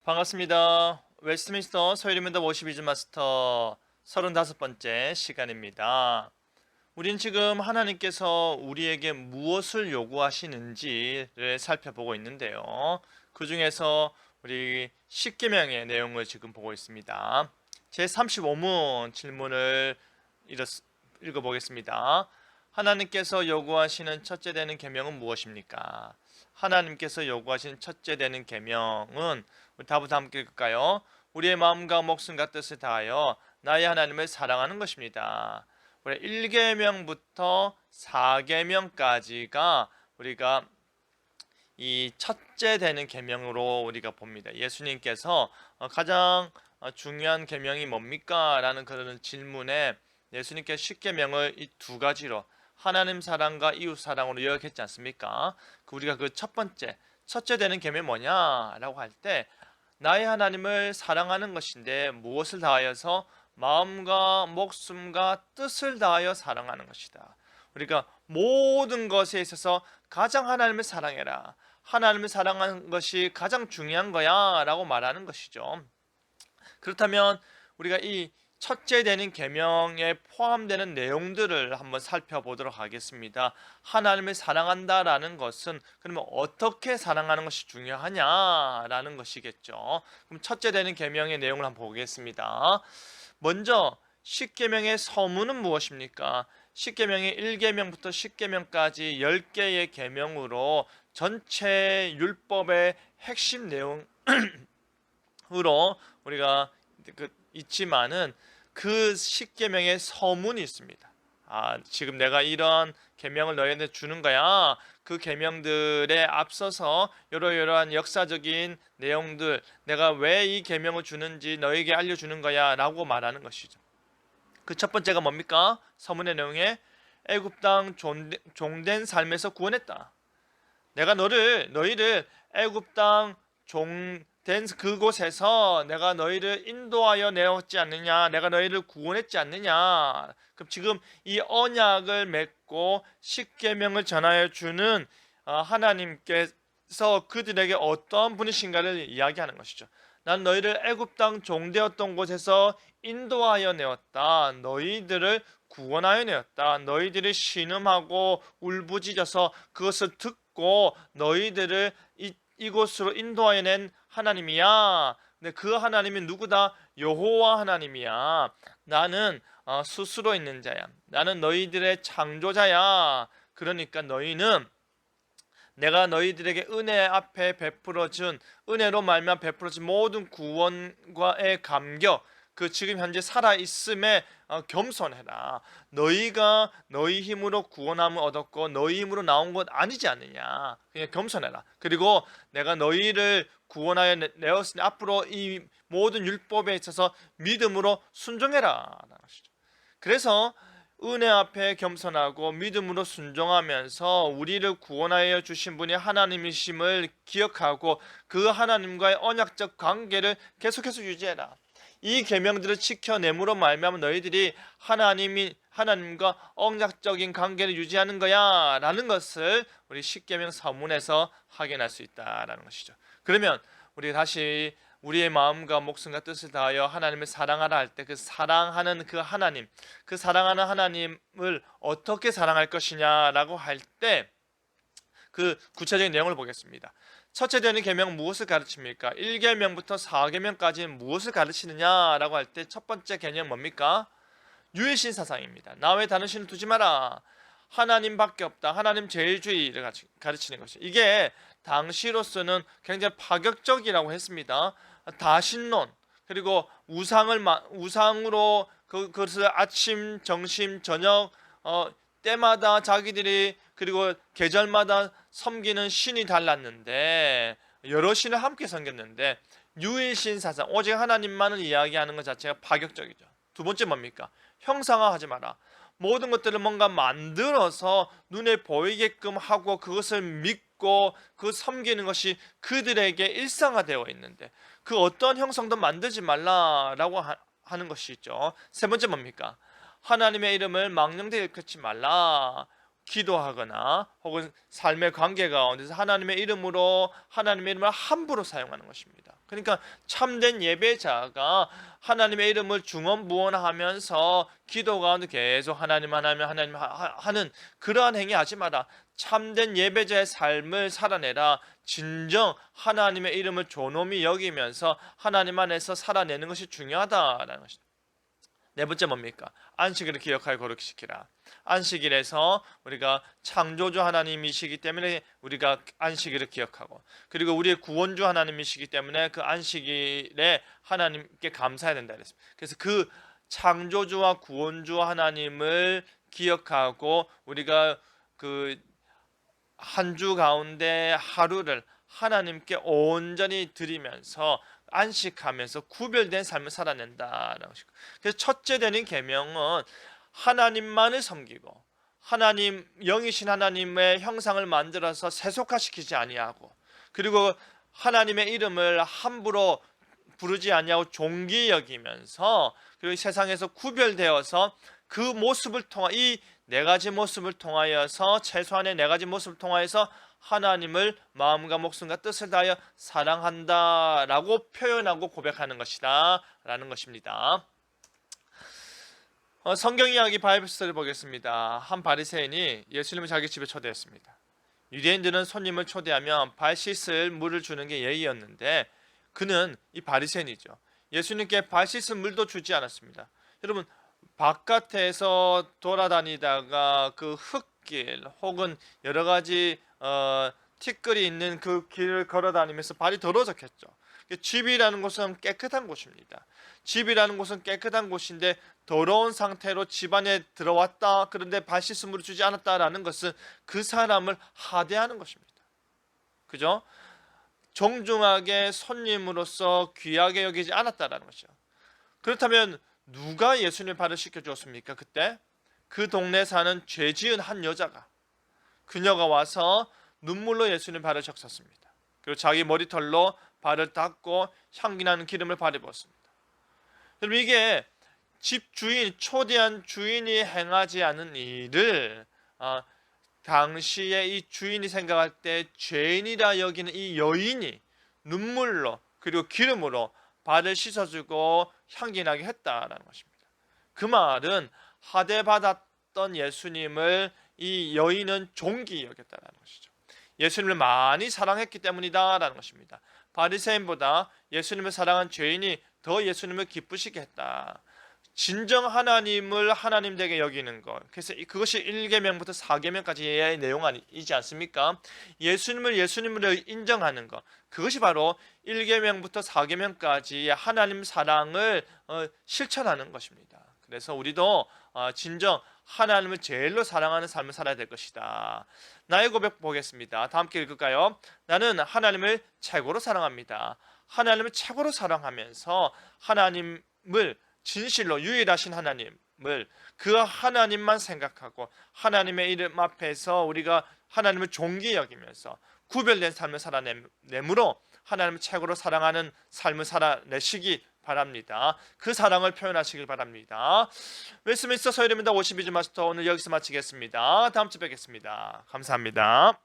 반갑습니다. 웨스트민스터 서유리문답 52주 마스터 35번째 시간입니다. 우린 지금 하나님께서 우리에게 무엇을 요구하시는지를 살펴보고 있는데요. 그 중에서 우리 십계명의 내용을 지금 보고 있습니다. 제35문 질문을 읽어보겠습니다. 하나님께서 요구하시는 첫째 되는 계명은 무엇입니까? 하나님께서 요구하시는 첫째 되는 계명은 우리 답부터 함께 읽을까요? 우리의 마음과 목숨과 뜻을 다하여 나의 하나님을 사랑하는 것입니다. 우리 1계명부터 4계명까지가 우리가 이 첫째 되는 계명으로 우리가 봅니다. 예수님께서 가장 중요한 계명이 뭡니까? 라는 그런 질문에 예수님께서 십계명을 이 두 가지로 하나님 사랑과 이웃 사랑으로 요약했지 않습니까? 우리가 그 첫째 되는 계명이 뭐냐라고 할 때 나의 하나님을 사랑하는 것인데 무엇을 다하여서 마음과 목숨과 뜻을 다하여 사랑하는 것이다. 우리가 모든 것에 있어서 가장 하나님을 사랑해라. 하나님을 사랑하는 것이 가장 중요한 거야 라고 말하는 것이죠. 그렇다면 우리가 이 첫째 되는 계명에 포함되는 내용들을 한번 살펴보도록 하겠습니다. 하나님을 사랑한다라는 것은 그러면 어떻게 사랑하는 것이 중요하냐라는 것이겠죠. 그럼 첫째 되는 계명의 내용을 한번 보겠습니다. 먼저 십계명의 서문은 무엇입니까? 십계명의 1계명부터 10계명까지 10개의 계명으로 전체 율법의 핵심 내용으로 우리가 있지만은 그 십계명의 서문이 있습니다. 지금 내가 이런 계명을 너희한테 주는 거야. 그 계명들에 앞서서 이러이러한 역사적인 내용들, 내가 왜 이 계명을 주는지 너에게 알려주는 거야 라고 말하는 것이죠. 그 첫 번째가 뭡니까? 서문의 내용에 애굽 땅 종된 삶에서 구원했다. 내가 너희를 애굽 땅 종된 그곳에서 내가 너희를 인도하여 내었지 않느냐, 내가 너희를 구원했지 않느냐. 그럼 지금 이 언약을 맺고 십계명을 전하여 주는 하나님께서 그들에게 어떠한 분이신가를 이야기하는 것이죠. 난 너희를 애굽 땅 종되었던 곳에서 인도하여 내었다. 너희들을 구원하여 내었다. 너희들이 신음하고 울부짖어서 그것을 듣고 너희들을 이곳으로 인도하여 낸 하나님이야. 근데 그 하나님이 누구다? 여호와 하나님이야. 나는 스스로 있는 자야. 나는 너희들의 창조자야. 그러니까 너희는 내가 너희들에게 은혜 앞에 베풀어준 은혜로 말미암아 베풀어준 모든 구원과의 감격, 그 지금 현재 살아있음에 겸손해라. 너희가 너희 힘으로 구원함을 얻었고 너희 힘으로 나온 것 아니지 않느냐. 그냥 겸손해라. 그리고 내가 너희를 구원하여 내었으니 앞으로 이 모든 율법에 있어서 믿음으로 순종해라. 그래서 은혜 앞에 겸손하고 믿음으로 순종하면서 우리를 구원하여 주신 분이 하나님이심을 기억하고 그 하나님과의 언약적 관계를 계속해서 유지해라. 이 계명들을 지켜내므로 말미암아 너희들이 하나님과 언약적인 관계를 유지하는 거야 라는 것을 우리 십계명 서문에서 확인할 수 있다라는 것이죠. 그러면 우리 다시 우리의 마음과 목숨과 뜻을 다하여 하나님을 사랑하라 할 때 그 사랑하는 그 하나님, 그 사랑하는 하나님을 어떻게 사랑할 것이냐라고 할 때 그 구체적인 내용을 보겠습니다. 첫째 되는 계명은 무엇을 가르칩니까? 1계명부터 4계명까지는 무엇을 가르치느냐라고 할 때 첫 번째 개념 뭡니까? 유일신 사상입니다. 나 외에 다른 신을 두지 마라. 하나님밖에 없다. 하나님 제일주의를 가르치는 것이. 이게 당시로서는 굉장히 파격적이라고 했습니다. 다신론 그리고 우상으로 그것을 아침, 점심, 저녁 때마다 자기들이 그리고 계절마다 섬기는 신이 달랐는데 여러 신을 함께 섬겼는데 유일신 사상 오직 하나님만을 이야기하는 것 자체가 파격적이죠. 두 번째 뭡니까? 형상화하지 마라. 모든 것들을 뭔가 만들어서 눈에 보이게끔 하고 그것을 믿고 그 섬기는 것이 그들에게 일상화되어 있는데 그 어떤 형상도 만들지 말라라고 하는 것이 있죠. 세 번째 뭡니까? 하나님의 이름을 망령되게 일컫지 말라. 기도하거나 혹은 삶의 관계 가운데서 하나님의 이름을 함부로 사용하는 것입니다. 그러니까 참된 예배자가 하나님의 이름을 중언부언하면서 기도 가운데 계속 하나님 하는 그러한 행위 하지 마라. 참된 예배자의 삶을 살아내라. 진정 하나님의 이름을 존엄히 여기면서 하나님 안에서 살아내는 것이 중요하다라는 것입니다. 네 번째 뭡니까? 안식일을 기억하여 거룩히 지키라. 안식일에서 우리가 창조주 하나님이시기 때문에 우리가 안식일을 기억하고, 그리고 우리의 구원주 하나님이시기 때문에 그 안식일에 하나님께 감사해야 된다 그랬습니다. 그래서 그 창조주와 구원주 하나님을 기억하고 우리가 그 한 주 가운데 하루를 하나님께 온전히 드리면서 안식하면서 구별된 삶을 살아낸다라는 것이고, 그래서 첫째 되는 계명은 하나님만을 섬기고 하나님 영이신 하나님의 형상을 만들어서 세속화시키지 아니하고, 그리고 하나님의 이름을 함부로 부르지 아니하고 존귀 여기면서, 그리고 세상에서 구별되어서 그 모습을 통하 이 네 가지 모습을 통하여서, 최소한의 네 가지 모습을 통하여서 하나님을 마음과 목숨과 뜻을 다하여 사랑한다라고 표현하고 고백하는 것이다 라는 것입니다. 성경 이야기 바이블 스토리 보겠습니다. 한 바리새인이 예수님을 자기 집에 초대했습니다. 유대인들은 손님을 초대하면 발 씻을 물을 주는 게 예의였는데, 그는 이 바리새인이죠. 예수님께 발 씻을 물도 주지 않았습니다. 여러분, 바깥에서 돌아다니다가 그 흙길 혹은 여러 가지 티끌이 있는 그 길을 걸어다니면서 발이 더러워졌겠죠. 집이라는 곳은 깨끗한 곳입니다. 집이라는 곳은 깨끗한 곳인데 더러운 상태로 집 안에 들어왔다, 그런데 발 씻음으로 주지 않았다라는 것은 그 사람을 하대하는 것입니다. 그죠? 정중하게 손님으로서 귀하게 여기지 않았다라는 것이죠. 그렇다면 누가 예수님의 발을 씻겨주었습니까? 그때 그 동네에 사는 죄 지은 한 여자가, 그녀가 와서 눈물로 예수님의 발을 적셨습니다. 그리고 자기 머리털로 발을 닦고 향기나는 기름을 발에 부었습니다. 여러분, 이게 집 주인, 초대한 주인이 행하지 않은 일을 당시에 이 주인이 생각할 때 죄인이라 여기는 이 여인이 눈물로 그리고 기름으로 발을 씻어주고 향기나게 했다라는 것입니다. 그 말은 하대받았던 예수님을 이 여인은 존귀 여겼다라는 것이죠. 예수님을 많이 사랑했기 때문이다라는 것입니다. 바리새인보다 예수님을 사랑한 죄인이 더 예수님을 기쁘시게 했다. 진정 하나님을 하나님 되게 여기는 것. 그래서 그것이 1계명부터 4계명까지의 내용이지 않습니까? 예수님을 예수님으로 인정하는 것. 그것이 바로 1계명부터 4계명까지 하나님 사랑을 실천하는 것입니다. 그래서 우리도 진정 하나님을 제일로 사랑하는 삶을 살아야 될 것이다. 나의 고백 보겠습니다. 다 함께 읽을까요? 나는 하나님을 최고로 사랑합니다. 하나님을 최고로 사랑하면서 하나님을 진실로 유일하신 하나님을, 그 하나님만 생각하고 하나님의 이름 앞에서 우리가 하나님을 존귀 여기면서 구별된 삶을 살아내므로 하나님을 최고로 사랑하는 삶을 살아내시기 바랍니다. 그 사랑을 표현하시길 바랍니다. 웨스민스터 서유리입니다. 52주 마스터, 오늘 여기서 마치겠습니다. 다음 주에 뵙겠습니다. 감사합니다.